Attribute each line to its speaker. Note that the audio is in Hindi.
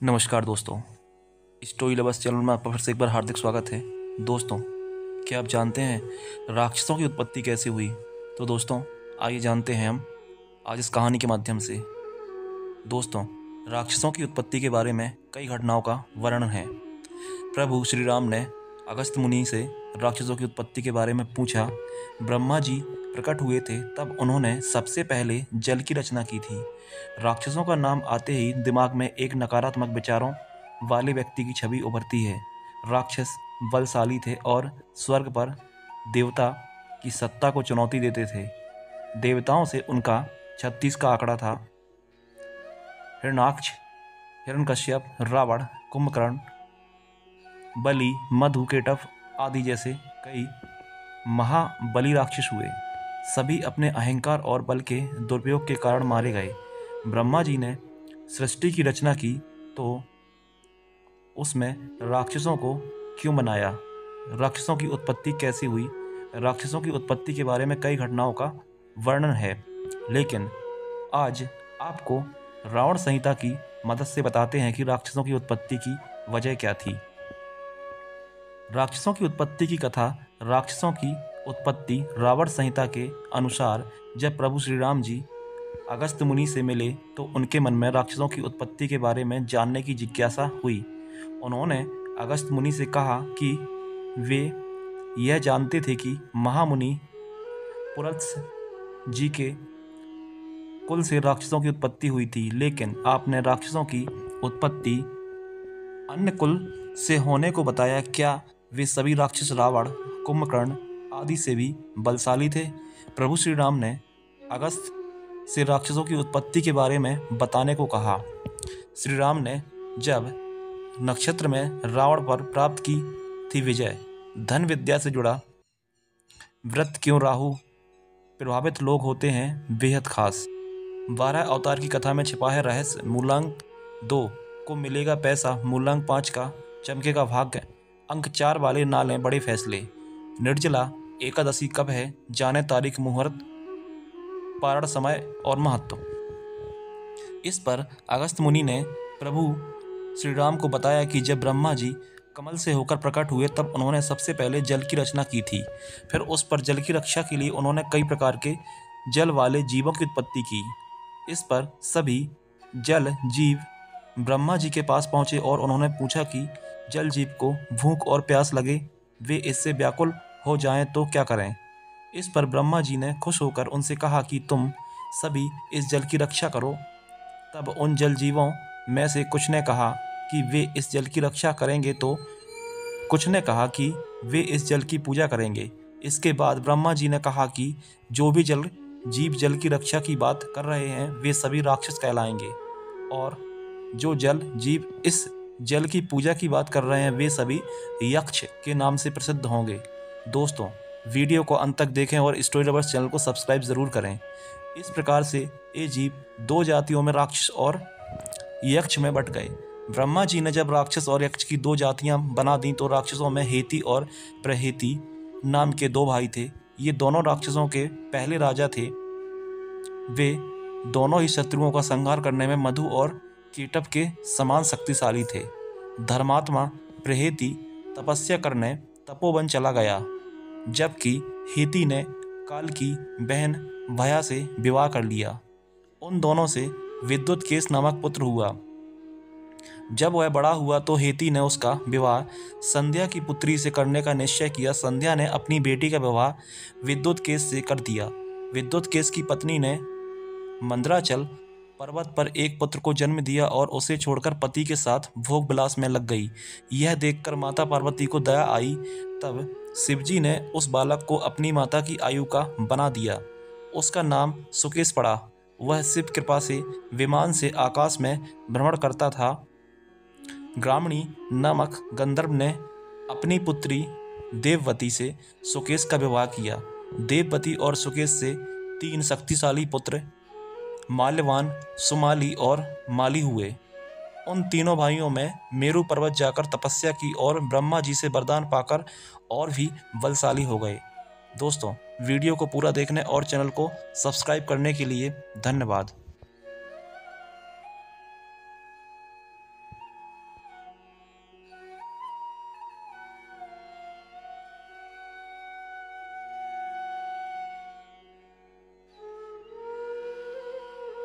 Speaker 1: नमस्कार दोस्तों, स्टोरी लवर्स चैनल में आपका फिर से एक बार हार्दिक स्वागत है। दोस्तों, क्या आप जानते हैं राक्षसों की उत्पत्ति कैसे हुई? तो दोस्तों, आइए जानते हैं हम आज इस कहानी के माध्यम से। दोस्तों, राक्षसों की उत्पत्ति के बारे में कई घटनाओं का वर्णन है। प्रभु श्री राम ने अगस्त मुनि से राक्षसों की उत्पत्ति के बारे में पूछा। ब्रह्मा जी प्रकट हुए थे तब उन्होंने सबसे पहले जल की रचना की थी। राक्षसों का नाम आते ही दिमाग में एक नकारात्मक विचारों वाले व्यक्ति की छवि उभरती है। राक्षस बलशाली थे और स्वर्ग पर देवता की सत्ता को चुनौती देते थे। देवताओं से उनका 36 का आंकड़ा था। हिरण्याक्ष, हिरण्यकश्यप, रावण, कुंभकर्ण, बलि, मधु, केटव आदि जैसे कई महाबली राक्षस हुए। सभी अपने अहंकार और बल के दुरुपयोग के कारण मारे गए। ब्रह्मा जी ने सृष्टि की रचना की तो उसमें राक्षसों को क्यों बनाया? राक्षसों की उत्पत्ति कैसे हुई? राक्षसों की उत्पत्ति के बारे में कई घटनाओं का वर्णन है, लेकिन आज आपको रावण संहिता की मदद से बताते हैं कि राक्षसों की उत्पत्ति की वजह क्या थी। राक्षसों की उत्पत्ति की कथा। राक्षसों की उत्पत्ति रावण संहिता के अनुसार जब प्रभु श्री राम जी अगस्त मुनि से मिले तो उनके मन में राक्षसों की उत्पत्ति के बारे में जानने की जिज्ञासा हुई। उन्होंने अगस्त मुनि से कहा कि वे यह जानते थे कि महामुनि पुलत्स जी के कुल से राक्षसों की उत्पत्ति हुई थी, लेकिन आपने राक्षसों की उत्पत्ति अन्य कुल से होने को बताया। क्या वे सभी राक्षस रावण, कुंभकर्ण आदि से भी बलशाली थे? प्रभु श्री राम ने अगस्त से राक्षसों की उत्पत्ति के बारे में बताने को कहा। श्री राम ने जब नक्षत्र में रावण पर प्राप्त की थी विजय, धन विद्या से जुड़ा व्रत क्यों राहु प्रभावित लोग होते हैं बेहद खास। 12 अवतार की कथा में छिपा है रहस्य। मूलांक 2 को मिलेगा पैसा, मूलांक 5 का चमकेगा भाग्य, अंक 4 वाले नाले बड़े फैसले। निर्जला एकादशी कब है? जाने तारीख, मुहूर्त, पारण समय और महत्व। इस पर अगस्त मुनि ने प्रभु श्री राम को बताया कि जब ब्रह्मा जी कमल से होकर प्रकट हुए तब उन्होंने सबसे पहले जल की रचना की थी। फिर उस पर जल की रक्षा के लिए उन्होंने कई प्रकार के जल वाले जीवों की उत्पत्ति की। इस पर सभी जल जीव ब्रह्मा जी के पास पहुंचे और उन्होंने पूछा कि जल जीव को भूख और प्यास लगे, वे इससे व्याकुल हो जाएं तो क्या करें? इस पर ब्रह्मा जी ने खुश होकर उनसे कहा कि तुम सभी इस जल की रक्षा करो। तब उन जल जीवों में से कुछ ने कहा कि वे इस जल की रक्षा करेंगे तो कुछ ने कहा कि वे इस जल की पूजा करेंगे। इसके बाद ब्रह्मा जी ने कहा कि जो भी जल जीव जल की रक्षा की बात कर रहे हैं वे सभी राक्षस कहलाएंगे, और जो जल जीव इस जल की पूजा की बात कर रहे हैं वे सभी यक्ष के नाम से प्रसिद्ध होंगे। दोस्तों, वीडियो को अंत तक देखें और स्टोरी लवर्स चैनल को सब्सक्राइब ज़रूर करें। इस प्रकार से ये जीव 2 जातियों में राक्षस और यक्ष में बट गए। ब्रह्मा जी ने जब राक्षस और यक्ष की 2 जातियां बना दी तो राक्षसों में हेती और प्रहेती नाम के 2 भाई थे। ये दोनों राक्षसों के पहले राजा थे। वे दोनों ही शत्रुओं का संहार करने में मधु और कीटव के समान शक्तिशाली थे। धर्मात्मा प्रहेती तपस्या करने तपोवन चला गया, जबकि हेती ने काल की बहन भया से विवाह कर लिया। उन दोनों से विद्युत्केश नामक पुत्र हुआ। जब वह बड़ा हुआ तो हेती ने उसका विवाह संध्या की पुत्री से करने का निश्चय किया। संध्या ने अपनी बेटी का विवाह विद्युत्केश से कर दिया। विद्युत्केश की पत्नी ने मंदराचल पर्वत पर एक पुत्र को जन्म दिया और उसे छोड़कर पति के साथ भोग विलास में लग गई। यह देखकर माता पार्वती को दया आई। तब शिवजी ने उस बालक को अपनी माता की आयु का बना दिया। उसका नाम सुकेश पड़ा। वह शिव कृपा से विमान से आकाश में भ्रमण करता था। ग्रामणी नामक गंधर्व ने अपनी पुत्री देववती से सुकेश का विवाह किया। देववती और सुकेश से 3 शक्तिशाली पुत्र माल्यवान, सुमाली और माली हुए। उन तीनों भाइयों में मेरु पर्वत जाकर तपस्या की और ब्रह्मा जी से वरदान पाकर और भी बलशाली हो गए। दोस्तों, वीडियो को पूरा देखने और चैनल को सब्सक्राइब करने के लिए धन्यवाद।